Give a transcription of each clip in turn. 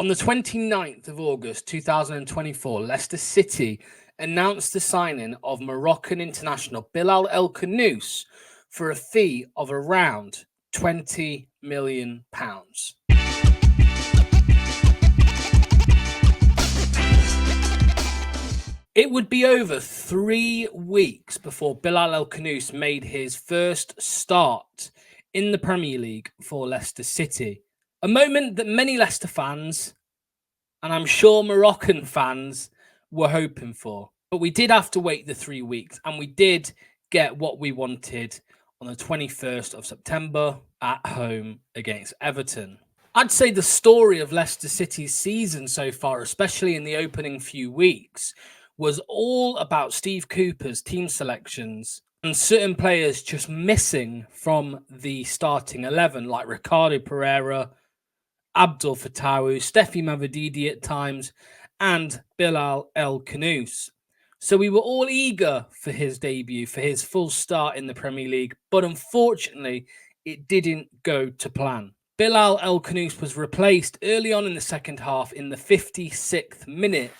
On the 29th of August 2024, Leicester City announced the signing of Moroccan international Bilal El Khannouss for a fee of around £20 million. It would be over 3 weeks before Bilal El Khannouss made his first start in the Premier League for Leicester City. A moment that many Leicester fans, and I'm sure Moroccan fans, were hoping for. But we did have to wait the 3 weeks, and we did get what we wanted on the 21st of September at home against Everton. I'd say the story of Leicester City's season so far, especially in the opening few weeks, was all about Steve Cooper's team selections and certain players just missing from the starting 11, like Ricardo Pereira, Abdul Fattawu, Steffi Mavididi at times, and Bilal El Khannouss. So we were all eager for his debut, for his full start in the Premier League, but unfortunately, it didn't go to plan. Bilal El Khannouss was replaced early on in the second half in the 56th minute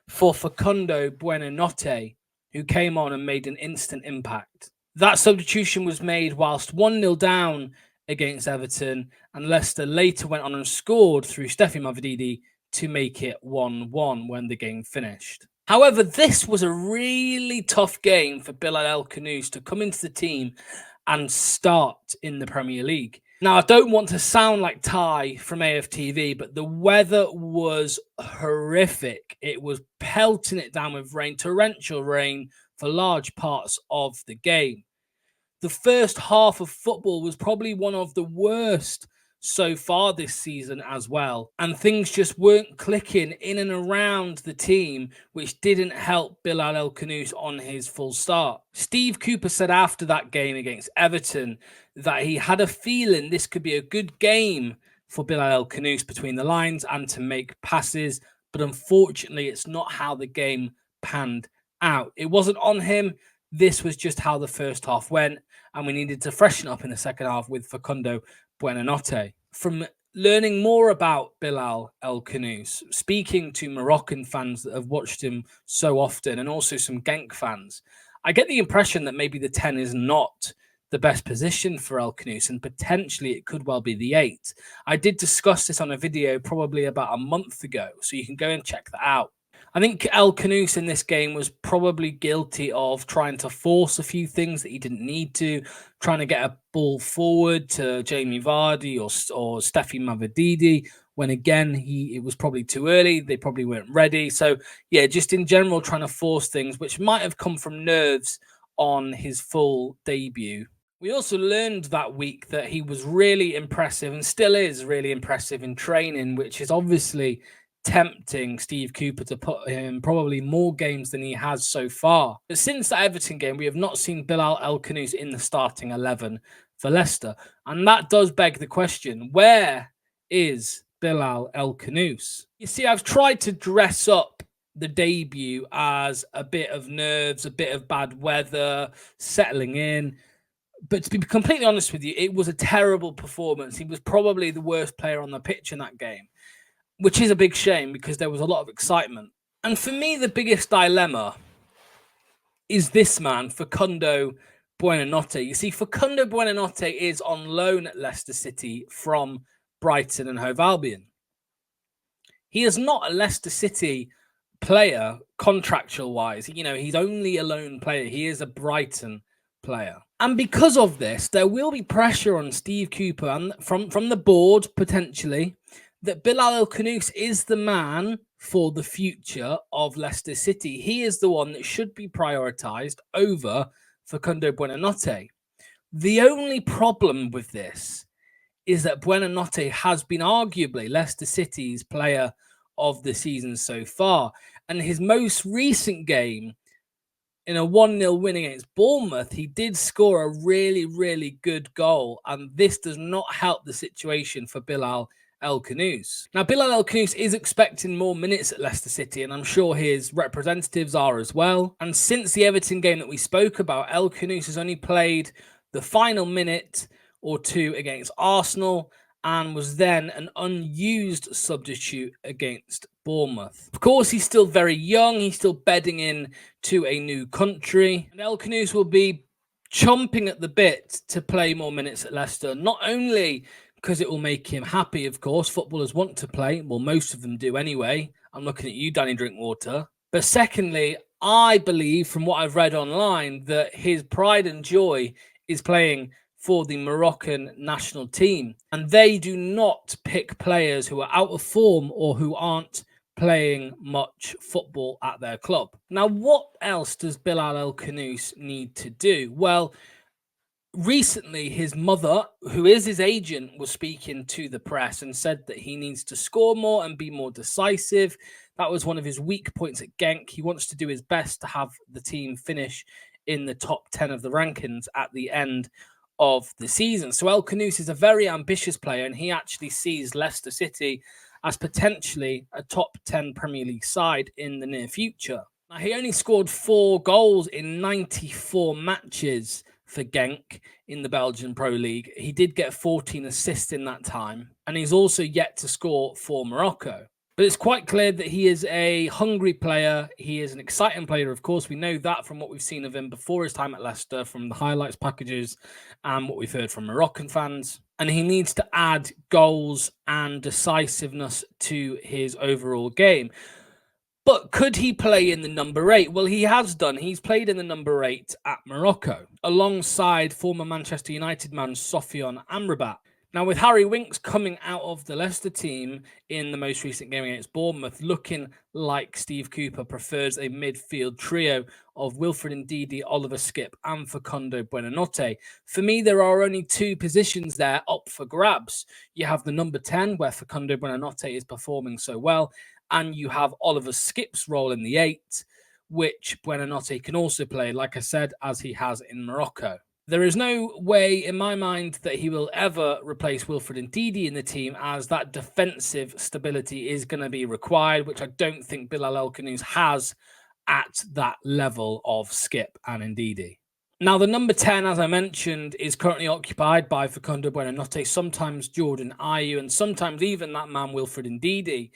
for Facundo Buonanotte, who came on and made an instant impact. That substitution was made whilst 1-0 down against Everton, and Leicester later went on and scored through Steffi Mavididi to make it 1-1 when the game finished. However, this was a really tough game for Bilal El Khannouss to come into the team and start in the Premier League. Now, I don't want to sound like Ty from AFTV, but the weather was horrific. It was pelting it down with rain, torrential rain for large parts of the game. The first half of football was probably one of the worst so far this season as well. And things just weren't clicking in and around the team, which didn't help Bilal El Khannouss on his full start. Steve Cooper said after that game against Everton that he had a feeling this could be a good game for Bilal El Khannouss between the lines and to make passes. But unfortunately, it's not how the game panned out. It wasn't on him. This was just how the first half went, and we needed to freshen up in the second half with Facundo Buonanotte. From learning more about Bilal El Khannouss, speaking to Moroccan fans that have watched him so often, and also some Genk fans, I get the impression that maybe the 10 is not the best position for El Khannouss, and potentially it could well be the 8. I did discuss this on a video probably about a month ago, so you can go and check that out. I think El Khannouss in this game was probably guilty of trying to force a few things that he didn't need to, trying to get a ball forward to Jamie Vardy or Steffi Mavididi, when again, it was probably too early. They probably weren't ready. So yeah, just in general, trying to force things, which might have come from nerves on his full debut. We also learned that week that he was really impressive and still is really impressive in training, which is obviously tempting Steve Cooper to put him probably more games than he has so far. But since the Everton game, we have not seen Bilal El Khannouss in the starting 11 for Leicester. And that does beg the question, where is Bilal El Khannouss? You see, I've tried to dress up the debut as a bit of nerves, a bit of bad weather, settling in. But to be completely honest with you, it was a terrible performance. He was probably the worst player on the pitch in that game, which is a big shame because there was a lot of excitement. And for me, the biggest dilemma is this man, Facundo Buonanotte. You see, Facundo Buonanotte is on loan at Leicester City from Brighton and Hove Albion. He is not a Leicester City player contractual-wise. You know, he's only a loan player. He is a Brighton player. And because of this, there will be pressure on Steve Cooper and from the board, potentially, that Bilal El Khannouss is the man for the future of Leicester City. He is the one that should be prioritised over Facundo Buonanotte. The only problem with this is that Buonanotte has been arguably Leicester City's player of the season so far. And his most recent game, in a 1-0 win against Bournemouth, he did score a really, really good goal. And this does not help the situation for Bilal El Khannouss. Now, Bilal El Khannouss is expecting more minutes at Leicester City, and I'm sure his representatives are as well. And since the Everton game that we spoke about, El Khannouss has only played the final minute or two against Arsenal, and was then an unused substitute against Bournemouth. Of course, he's still very young. He's still bedding in to a new country. And El Khannouss will be chomping at the bit to play more minutes at Leicester, not only because it will make him happy, of course. Footballers want to play. Well, most of them do anyway. I'm looking at you, Danny Drinkwater. But secondly, I believe from what I've read online that his pride and joy is playing for the Moroccan national team. And they do not pick players who are out of form or who aren't playing much football at their club. Now, what else does Bilal El Khannouss need to do? Well, recently, his mother, who is his agent, was speaking to the press and said that he needs to score more and be more decisive. That was one of his weak points at Genk. He wants to do his best to have the team finish in the top 10 of the rankings at the end of the season. So El Khannouss is a very ambitious player, and he actually sees Leicester City as potentially a top 10 Premier League side in the near future. Now, he only scored 4 goals in 94 matches for Genk in the Belgian Pro League. He did get 14 assists in that time, and he's also yet to score for Morocco. But it's quite clear that he is a hungry player. He is an exciting player, of course. We know that from what we've seen of him before his time at Leicester, from the highlights packages and what we've heard from Moroccan fans. And he needs to add goals and decisiveness to his overall game. But could he play in the number 8? Well, he has done. He's played in the number 8 at Morocco, alongside former Manchester United man Sofiane Amrabat. Now, with Harry Winks coming out of the Leicester team in the most recent game against Bournemouth, looking like Steve Cooper prefers a midfield trio of Wilfred Ndidi, Oliver Skipp, and Facundo Buonanotte. For me, there are only 2 positions there up for grabs. You have the number 10, where Facundo Buonanotte is performing so well, and you have Oliver Skipp's role in the 8, which Buonanotte can also play, like I said, as he has in Morocco. There is no way in my mind that he will ever replace Wilfred Ndidi in the team, as that defensive stability is going to be required, which I don't think Bilal El Khannouss has at that level of Skipp and Ndidi. Now, the number 10, as I mentioned, is currently occupied by Facundo Buonanotte, sometimes Jordan Ayew, and sometimes even that man Wilfred Ndidi.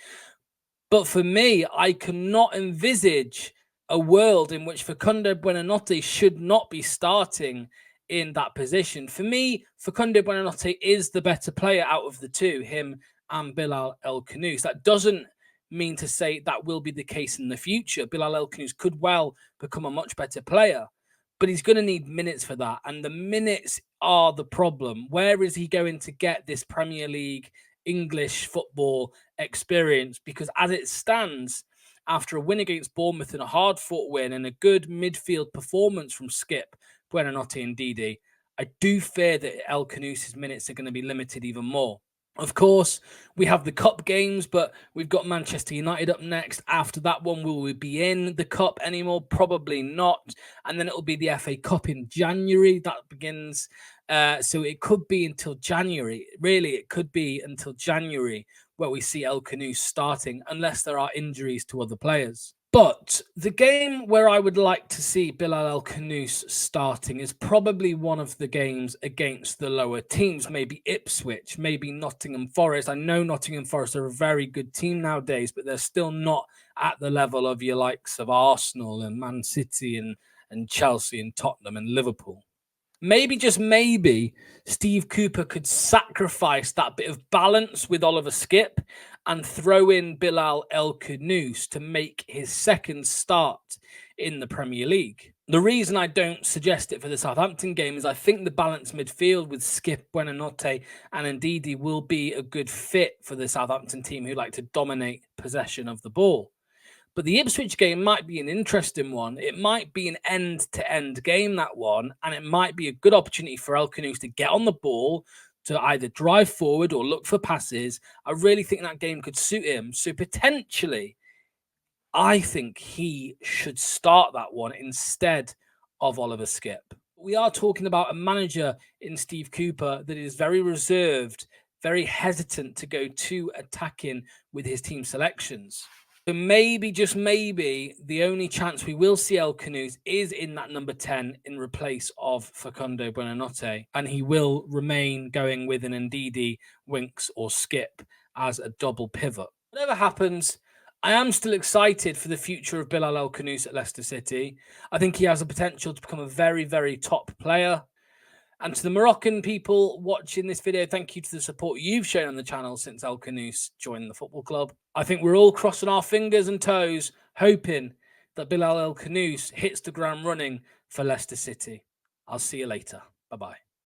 But for me, I cannot envisage a world in which Facundo Buonanotte should not be starting in that position. For me, Facundo Buonanotte is the better player out of the 2, him and Bilal El Khannouss. That doesn't mean to say that will be the case in the future. Bilal El Khannouss could well become a much better player, but he's going to need minutes for that. And the minutes are the problem. Where is he going to get this Premier League English football experience? Because as it stands, after a win against Bournemouth and a hard-fought win and a good midfield performance from Skipp, Buonanotte and Ndidi, I do fear that El Khannouss's minutes are going to be limited even more. Of course, we have the cup games, but we've got Manchester United up next. After that one, will we be in the cup anymore? Probably not. And then it will be the FA Cup in January. That begins. So it could be until January. Really, it could be until January where we see El Khannouss starting, unless there are injuries to other players. But the game where I would like to see Bilal El Khannouss starting is probably one of the games against the lower teams, maybe Ipswich, maybe Nottingham Forest. I know Nottingham Forest are a very good team nowadays, but they're still not at the level of your likes of Arsenal and Man City and Chelsea and Tottenham and Liverpool. Maybe, just maybe, Steve Cooper could sacrifice that bit of balance with Oliver Skipp and throw in Bilal El Khannouss to make his second start in the Premier League. The reason I don't suggest it for the Southampton game is I think the balanced midfield with Skipp, Buonanotte and Ndidi will be a good fit for the Southampton team, who like to dominate possession of the ball. But the Ipswich game might be an interesting one. It might be an end-to-end game, that one, and it might be a good opportunity for El Khannouss to get on the ball, to either drive forward or look for passes. I really think that game could suit him. So potentially, I think he should start that one instead of Oliver Skipp. We are talking about a manager in Steve Cooper that is very reserved, very hesitant to go too attacking with his team selections. So maybe, just maybe, the only chance we will see El Khannouss is in that number 10 in replace of Facundo Buonanotte, and he will remain going with an Ndidi, Winks or Skip as a double pivot. Whatever happens, I am still excited for the future of Bilal El Khannouss at Leicester City. I think he has the potential to become a very, very top player. And to the Moroccan people watching this video, thank you to the support you've shown on the channel since El Khannouss joined the football club. I think we're all crossing our fingers and toes, hoping that Bilal El Khannouss hits the ground running for Leicester City. I'll see you later. Bye-bye.